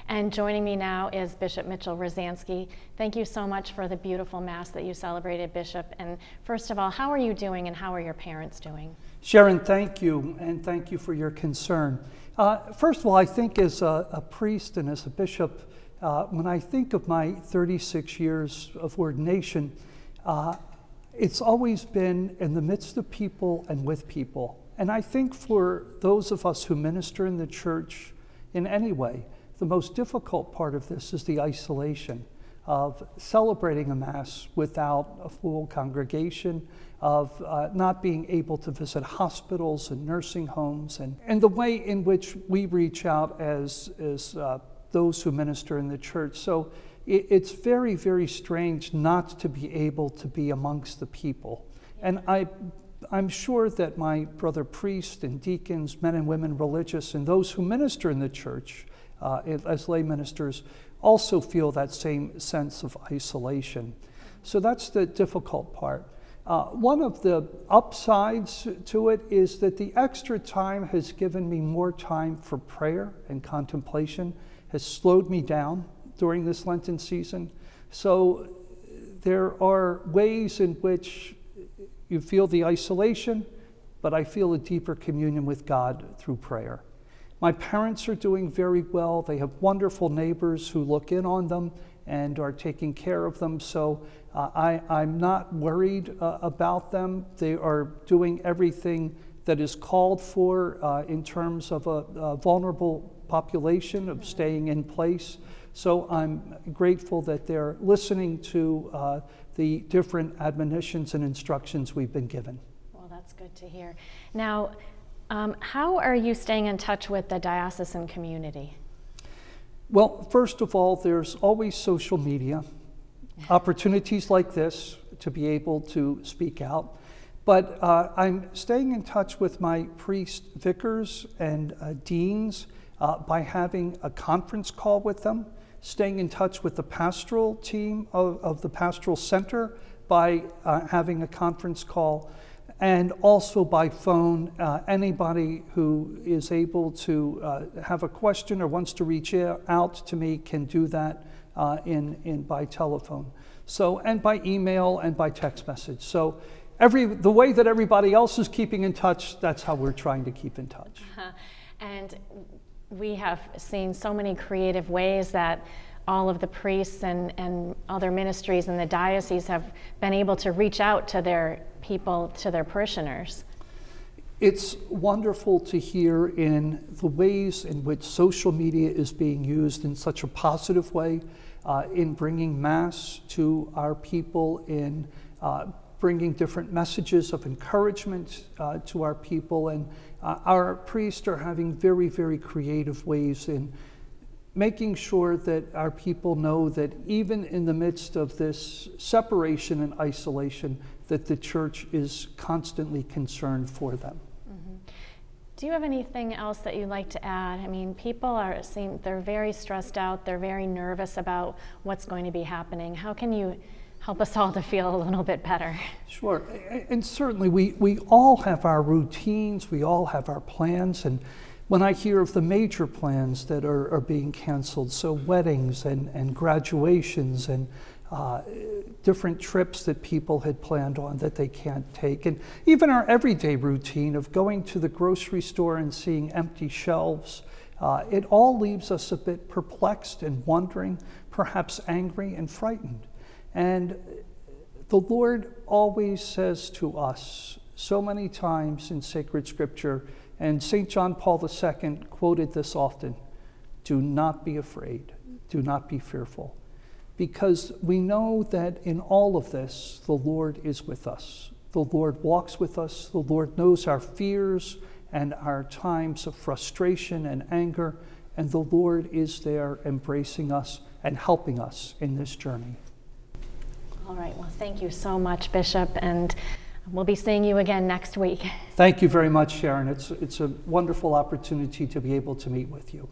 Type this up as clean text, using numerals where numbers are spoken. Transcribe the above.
And joining me now is Bishop Mitchell Rozanski. Thank you so much for the beautiful Mass that you celebrated, Bishop. And first of all, how are you doing and how are your parents doing? Sharon, thank you, and thank you for your concern. First of all, I think as a priest and as a bishop, when I think of my 36 years of ordination, it's always been in the midst of people and with people. And I think for those of us who minister in the church in any way, the most difficult part of this is the isolation of celebrating a Mass without a full congregation, of not being able to visit hospitals and nursing homes, and the way in which we reach out as those who minister in the church. So it's very, very strange not to be able to be amongst the people. And I'm sure that my brother priests and deacons, men and women religious, and those who minister in the church as lay ministers also feel that same sense of isolation. So that's the difficult part. One of the upsides to it is that the extra time has given me more time for prayer and contemplation, has slowed me down during this Lenten season. So there are ways in which you feel the isolation, but I feel a deeper communion with God through prayer. My parents are doing very well. They have wonderful neighbors who look in on them and are taking care of them. So I'm not worried about them. They are doing everything that is called for in terms of a vulnerable population, of staying in place. So I'm grateful that they're listening to the different admonitions and instructions we've been given. Well, that's good to hear. Now, how are you staying in touch with the diocesan community? Well, first of all, there's always social media, opportunities like this to be able to speak out. But I'm staying in touch with my priest vicars and deans by having a conference call with them, staying in touch with the pastoral team of the pastoral center by having a conference call, and also by phone. Anybody who is able to have a question or wants to reach out to me can do that by telephone. So, and by email and by text message. So the way that everybody else is keeping in touch, that's how we're trying to keep in touch. And we have seen so many creative ways that all of the priests and other ministries in the diocese have been able to reach out to their people, to their parishioners. It's wonderful to hear in the ways in which social media is being used in such a positive way, in bringing Mass to our people, in bringing different messages of encouragement to our people. And our priests are having very, very creative ways in making sure that our people know that even in the midst of this separation and isolation, that the church is constantly concerned for them. Mm-hmm. Do you have anything else that you'd like to add? I mean, people they're very stressed out, they're very nervous about what's going to be happening. How can you help us all to feel a little bit better? Sure, and certainly we all have our routines, we all have our plans, and when I hear of the major plans that are being canceled, so weddings and graduations and different trips that people had planned on that they can't take, and even our everyday routine of going to the grocery store and seeing empty shelves, it all leaves us a bit perplexed and wondering, perhaps angry and frightened. And the Lord always says to us so many times in sacred scripture, and St. John Paul II quoted this often, do not be afraid, do not be fearful, because we know that in all of this, the Lord is with us. The Lord walks with us. The Lord knows our fears and our times of frustration and anger, and the Lord is there embracing us and helping us in this journey. All right, well, thank you so much, Bishop, and we'll be seeing you again next week. Thank you very much, Sharon. It's a wonderful opportunity to be able to meet with you.